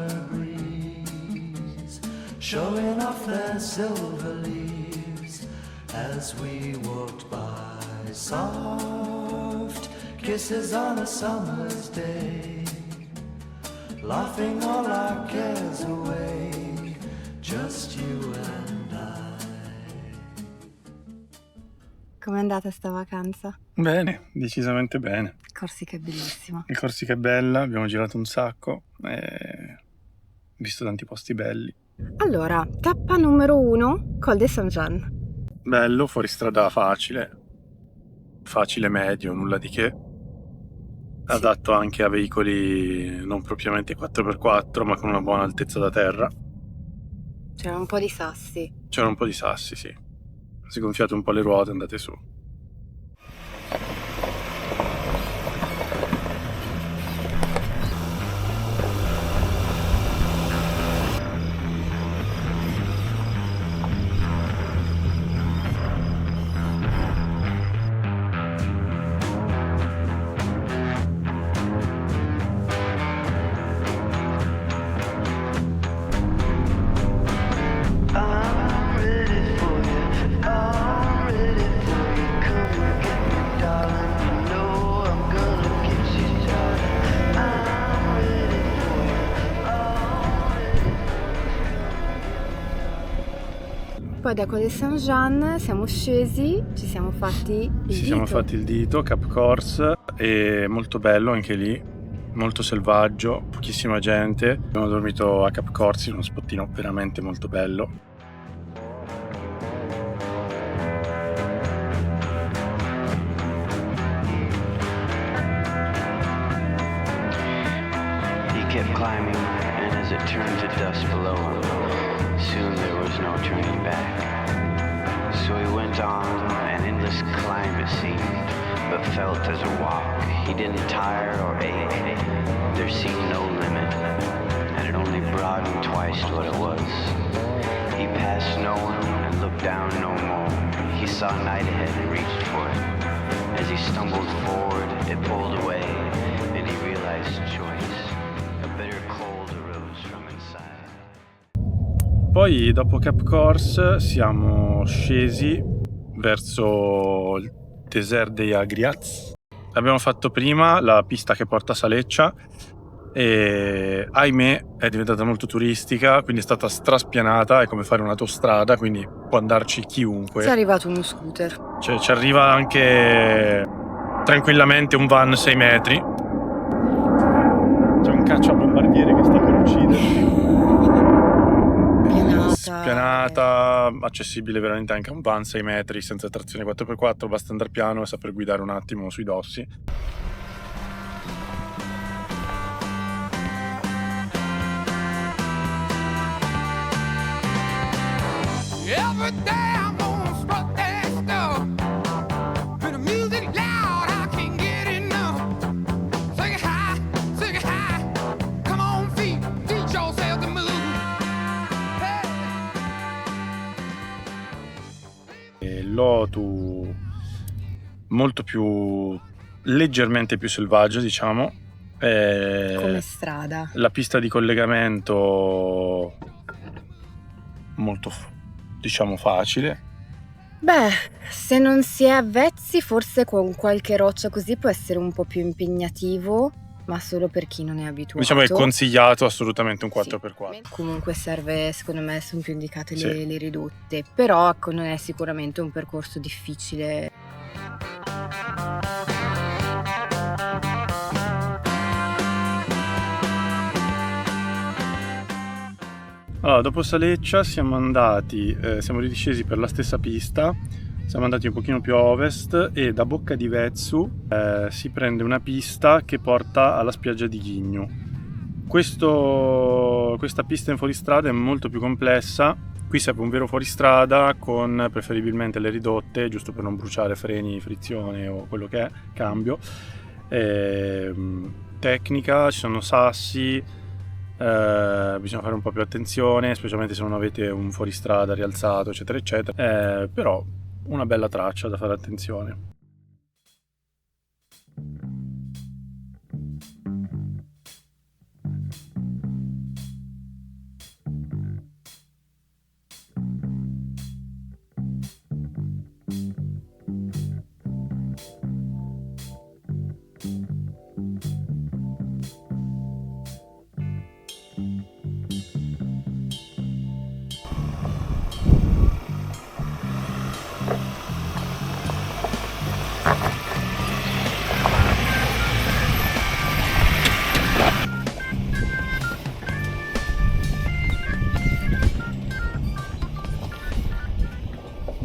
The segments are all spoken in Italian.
summer breeze, showing off their silver leaves as we walked by. Soft kisses on a summer's day, laughing all our cares away, just you and I. Com'è andata sta vacanza? Bene, decisamente bene. Corsica è bellissima. Il Corsica è bella, abbiamo girato un sacco e visto tanti posti belli. Allora, tappa numero 1, Col de Saint-Jean. Bello, fuoristrada facile medio, nulla di che. Adatto anche a veicoli non propriamente 4x4, ma con una buona altezza da terra. C'era un po' di sassi. C'era un po' di sassi, sì. Si gonfiate un po' le ruote, andate su. Poi da Col de Saint-Jean siamo scesi, ci siamo fatti il dito, Cap Corse, e molto bello anche lì, molto selvaggio, pochissima gente. Abbiamo dormito a Cap Corse in uno spottino veramente molto bello. He kept climbing, and as it turned to dust below him, soon there was no turning back. So he went on, an endless climb it seemed, but felt as a walk. He didn't tire or ache, there seemed no limit, and it only broadened twice what it was. He passed no one and looked down no more. He saw night ahead and reached for it. As he stumbled forward, it pulled away, and he realized choice. A bitter cold arose from inside. Poi dopo Cap Corse siamo scesi verso il Désert des Agriats. Abbiamo fatto prima la pista che porta a Saleccia e ahimè è diventata molto turistica, quindi è stata straspianata, è come fare un'autostrada, quindi può andarci chiunque. C'è arrivato uno scooter. Cioè, ci arriva anche tranquillamente un van 6 metri. C'è un cacciabombardiere che sta per ucciderci. Spianata, accessibile veramente anche a un van 6 metri senza trazione 4x4, basta andare piano e saper guidare un attimo sui dossi. Lotu molto più, leggermente più selvaggio, diciamo. Come strada. La pista di collegamento molto, diciamo, facile. Beh, se non si è avvezzi, forse con qualche roccia così può essere un po' più impegnativo, ma solo per chi non è abituato. Diciamo che è consigliato assolutamente un 4x4. Sì. Comunque serve, secondo me, sono più indicate Sì. le ridotte, però ecco, non è sicuramente un percorso difficile. Allora, dopo Saleccia siamo ridiscesi per la stessa pista, siamo andati un pochino più a ovest e da Bocca di Vezzu si prende una pista che porta alla spiaggia di Ghigno. Questa pista in fuoristrada è molto più complessa, qui serve un vero fuoristrada con preferibilmente le ridotte, giusto per non bruciare freni, frizione o quello che è, cambio. Tecnica, ci sono sassi, bisogna fare un po' più attenzione, specialmente se non avete un fuoristrada rialzato, eccetera eccetera, però una bella traccia da fare attenzione.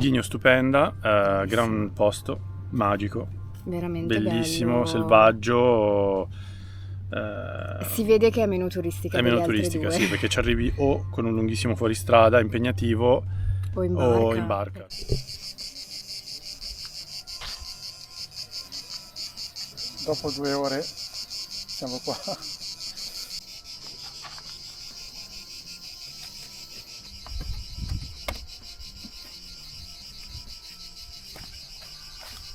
Ghigno stupenda, gran posto, magico, Veramente bellissimo, bello. selvaggio. Si vede che è meno turistica È delle meno altre turistica, due. sì, perché ci arrivi o con un lunghissimo fuoristrada impegnativo O in o barca. in barca. Dopo 2 ore siamo qua.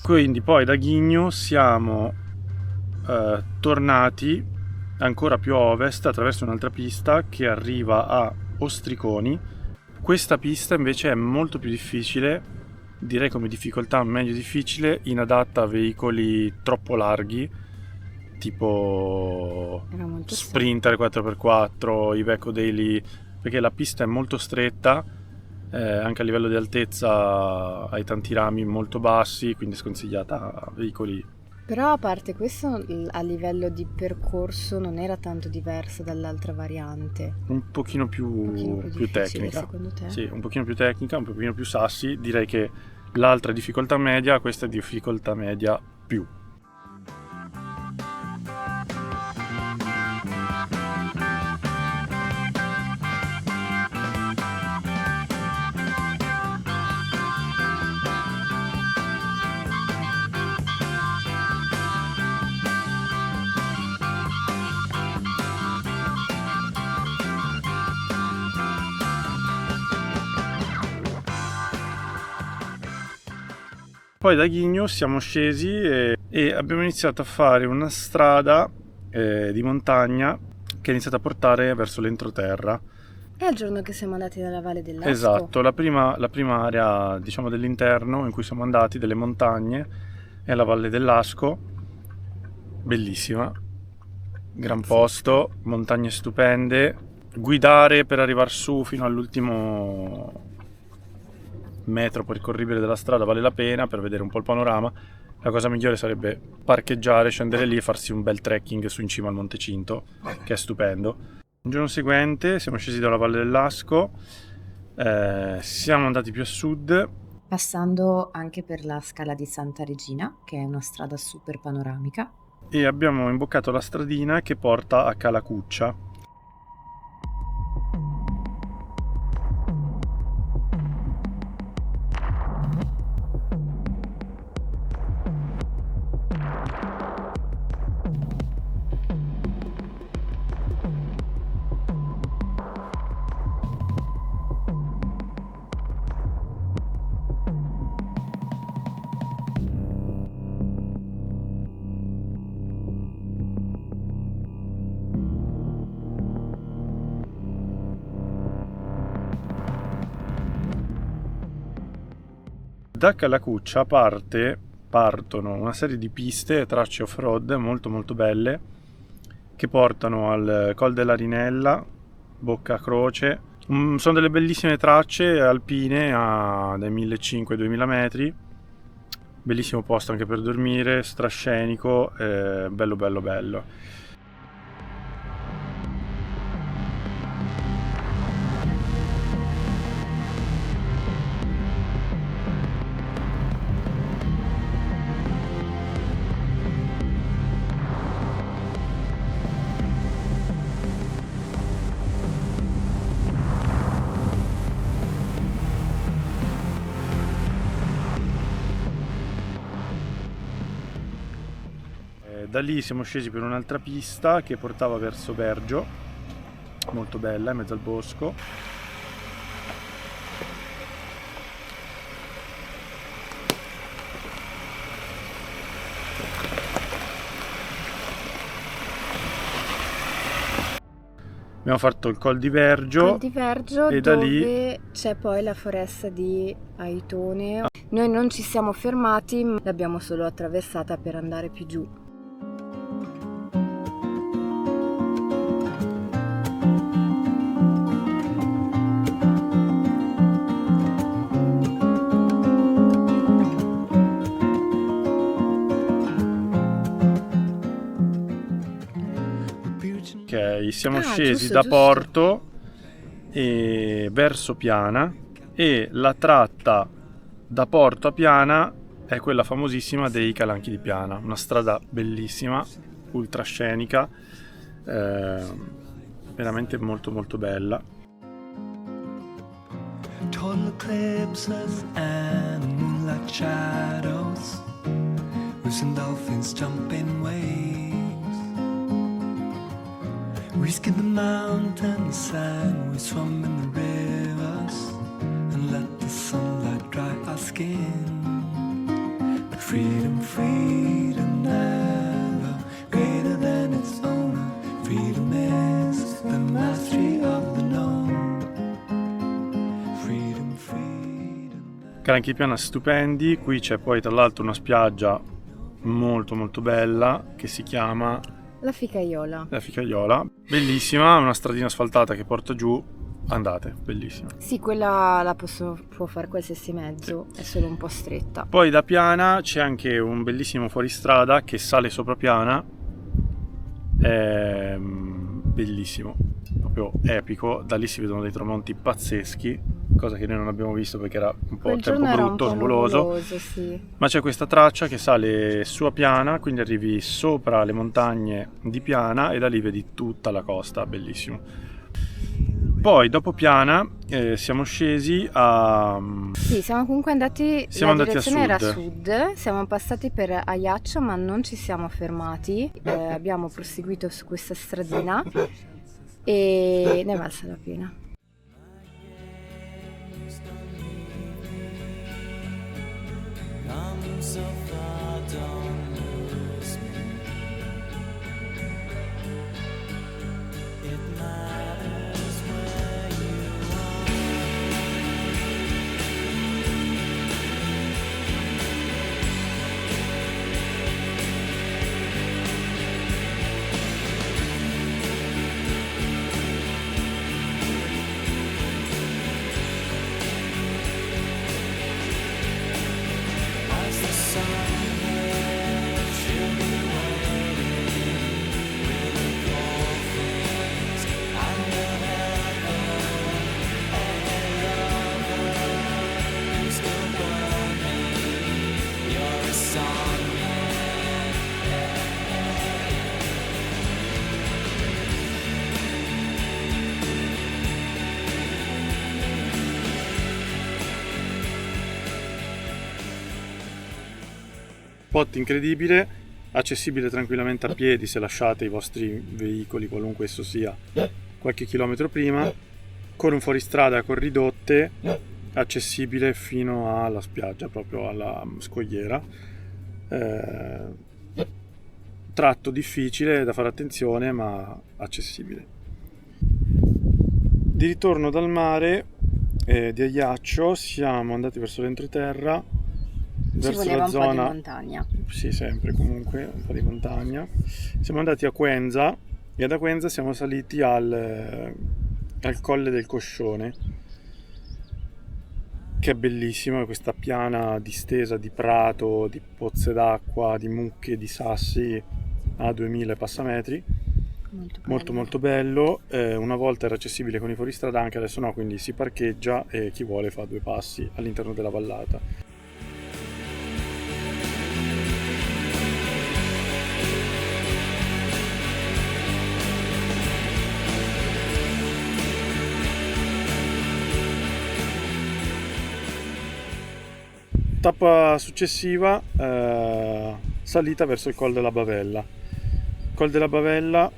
Quindi poi da Ghigno siamo tornati ancora più a ovest attraverso un'altra pista che arriva a Ostriconi. Questa pista invece è molto più difficile, direi come difficoltà medio difficile, inadatta a veicoli troppo larghi, tipo Era molto Sprinter 4x4, Iveco Daily, perché la pista è molto stretta, anche a livello di altezza hai tanti rami molto bassi, quindi è sconsigliata a veicoli. Però a parte questo, a livello di percorso non era tanto diverso dall'altra variante. Un pochino più difficile, tecnica. secondo te? Sì, un pochino più tecnica, un pochino più sassi. Direi che l'altra è difficoltà media, questa è difficoltà media più. Poi da Ghigno siamo scesi e abbiamo iniziato a fare una strada di montagna che ha iniziato a portare verso l'entroterra. È il giorno che siamo andati nella Valle dell'Asco. Esatto, la prima area, diciamo, dell'interno in cui siamo andati, delle montagne, è la Valle dell'Asco, bellissima, gran posto, montagne stupende, guidare per arrivare su fino all'ultimo metro percorribile della strada vale la pena per vedere un po' il panorama. La cosa migliore sarebbe parcheggiare, scendere lì e farsi un bel trekking su in cima al Monte Cinto, che è stupendo. Il giorno seguente siamo scesi dalla Valle dell'Asco, siamo andati più a sud, Passando anche per la Scala di Santa Regina, che è una strada super panoramica. e abbiamo imboccato la stradina che porta a Calacuccia. Da Calacuccia partono una serie di piste e tracce off-road molto molto belle che portano al Col dell'Arinella, Bocca Croce. Sono delle bellissime tracce alpine dai 1500-2000 metri, bellissimo posto anche per dormire, strascenico, bello bello bello. Da lì siamo scesi per un'altra pista che portava verso Bergio, molto bella, in mezzo al bosco. Abbiamo fatto il Col di Vergio, Col di Vergio, e da dove lì c'è poi la foresta di Aitone. Noi non ci siamo fermati, l'abbiamo solo attraversata per andare più giù. ok, siamo Ah, scesi giusto, da giusto. Porto e verso Piana, e la tratta Da Porto a Piana è quella famosissima dei Calanchi di Piana, una strada bellissima, ultra scenica, veramente molto molto bella. Total eclipses and moonlight shadows, losing dolphins jumping waves. We skinned the mountains and we swam in the rivers and let the sunlight dry our skin. But freedom, freedom never greater than its owner. Freedom is the mastery of the known. Freedom, freedom. Calanchi di Piana stupendi, qui c'è poi tra l'altro una spiaggia molto molto bella che si chiama La Ficaiola. La Ficaiola, bellissima, una stradina asfaltata che porta giù, andate, bellissima. Sì, quella può fare qualsiasi mezzo, è solo un po' stretta. Poi da Piana c'è anche un bellissimo fuoristrada che sale sopra Piana, è bellissimo, proprio epico, da lì si vedono dei tramonti pazzeschi, cosa che noi non abbiamo visto perché era un po' Quel tempo giorno era un brutto, po' nuvoloso. nuvoloso, sì. Ma c'è questa traccia che sale su a Piana, quindi arrivi sopra le montagne di Piana e da lì vedi tutta la costa, bellissimo. Poi dopo Piana siamo scesi a... Sì, siamo comunque andati, Siamo la andati a direzione era sud. sud, siamo passati per Ajaccio ma non ci siamo fermati, abbiamo proseguito su questa stradina e ne è valsa la pena. Come so far, don't lose me. It matters where you as the sun hits, you'll be waiting with the cold things under heaven. And lover, you still burn me. You're a song. spot incredibile, accessibile tranquillamente a piedi se lasciate i vostri veicoli, qualunque esso sia, qualche chilometro prima, con un fuoristrada con ridotte, accessibile fino alla spiaggia, proprio alla scogliera. Tratto difficile da fare attenzione, ma accessibile. Di ritorno dal mare di Ajaccio siamo andati verso l'entroterra, Ci verso voleva la un po' di zona, montagna. sì, sempre comunque un po' di montagna. Siamo andati a Cuenza e da Cuenza siamo saliti al Colle del Coscione, che è bellissimo, è questa piana distesa di prato, di pozze d'acqua, di mucche, di sassi a 2000 passametri. Molto bello. Molto molto bello, una volta era accessibile con i fuoristrada, anche adesso no, quindi si parcheggia e chi vuole fa 2 passi all'interno della vallata. Tappa successiva, salita verso il Col della Bavella. Col della Bavella,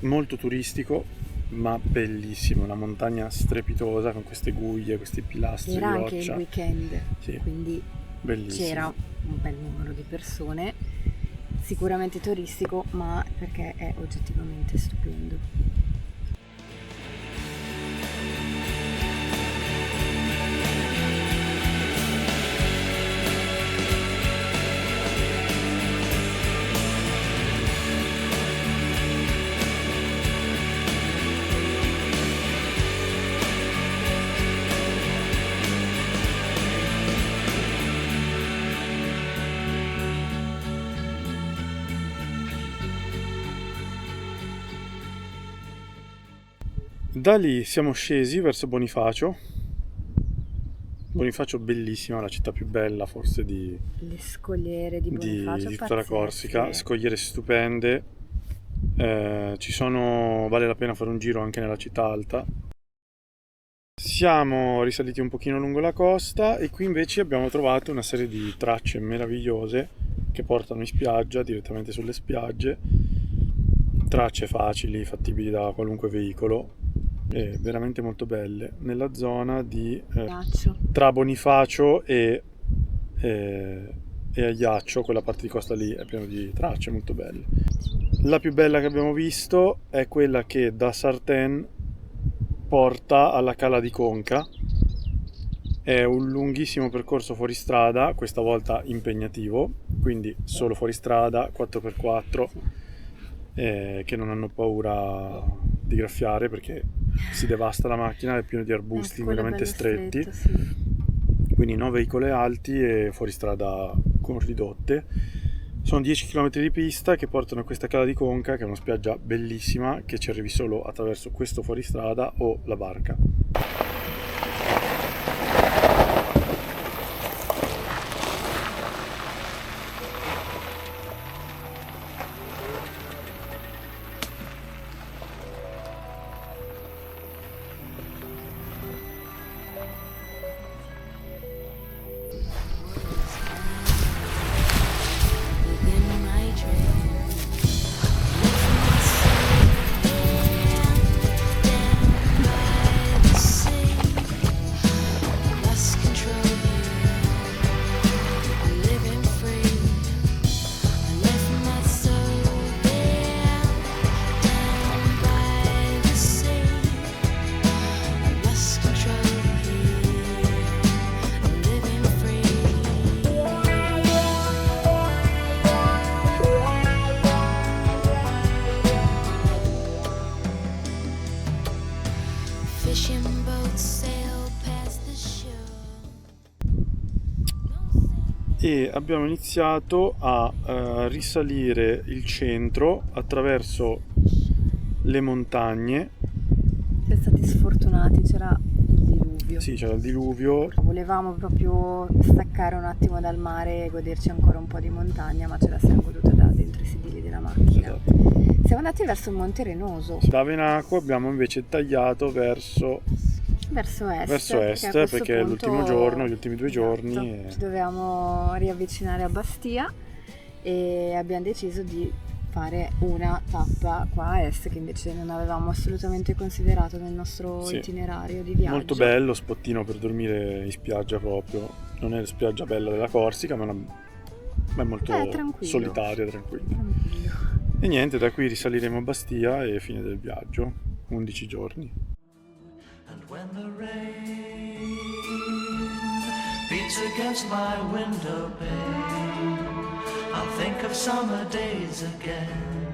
molto turistico, ma bellissimo, una montagna strepitosa con queste guglie, questi pilastri Era di anche il roccia. weekend, Sì, quindi bellissimo. c'era un bel numero di persone, sicuramente turistico, ma perché è oggettivamente stupendo. Da lì siamo scesi verso Bonifacio, Bonifacio bellissima, la città più bella forse Le scogliere di Bonifacio di tutta la Corsica, pazzesche. scogliere stupende, vale la pena fare un giro anche nella città alta. Siamo risaliti un pochino lungo la costa e qui invece abbiamo trovato una serie di tracce meravigliose che portano in spiaggia, direttamente sulle spiagge, tracce facili, fattibili da qualunque veicolo e veramente molto belle, nella zona di Ghiaccio. tra Bonifacio e Ajaccio, quella parte di costa lì è pieno di tracce molto belle. La più bella che abbiamo visto è quella che da Sartène porta alla cala di Conca. È un lunghissimo percorso fuoristrada, questa volta impegnativo, quindi solo fuoristrada, 4x4, che non hanno paura di graffiare perché si devasta la macchina, è pieno di arbusti Quello è veramente bello stretti. stretto, sì. Quindi no veicoli alti e fuoristrada con ridotte. Sono 10 km di pista che portano a questa cala di Conca, che è una spiaggia bellissima, che ci arrivi solo attraverso questo fuoristrada o la barca. Within my dreams, down by the sea, lost control here, living free. I left my soul there, down by the sea, lost control here, living free. Fishing boats sail past the shore. E abbiamo iniziato a risalire il centro attraverso le montagne. Siamo stati sfortunati, c'era il diluvio. Sì, c'era il diluvio. Volevamo proprio staccare un attimo dal mare e goderci ancora un po' di montagna, ma ce la siamo goduta da dentro i sedili della macchina. Esatto. Siamo andati verso il Monte Renoso, Da Venaco abbiamo invece tagliato verso verso est, est, a questo perché è punto- l'ultimo giorno, gli ultimi 2 Esatto, giorni. e- ci dovevamo riavvicinare a Bastia e abbiamo deciso di fare una tappa qua a est che invece non avevamo assolutamente considerato nel nostro Sì. itinerario di viaggio. Molto bello, spottino per dormire in spiaggia proprio. Non è la spiaggia bella della Corsica, ma è molto tranquillo. solitaria, tranquilla. Tranquillo. E niente, da qui risaliremo a Bastia e fine del viaggio, 11 giorni. And when the rain beats against my window pane, I'll think of summer days again.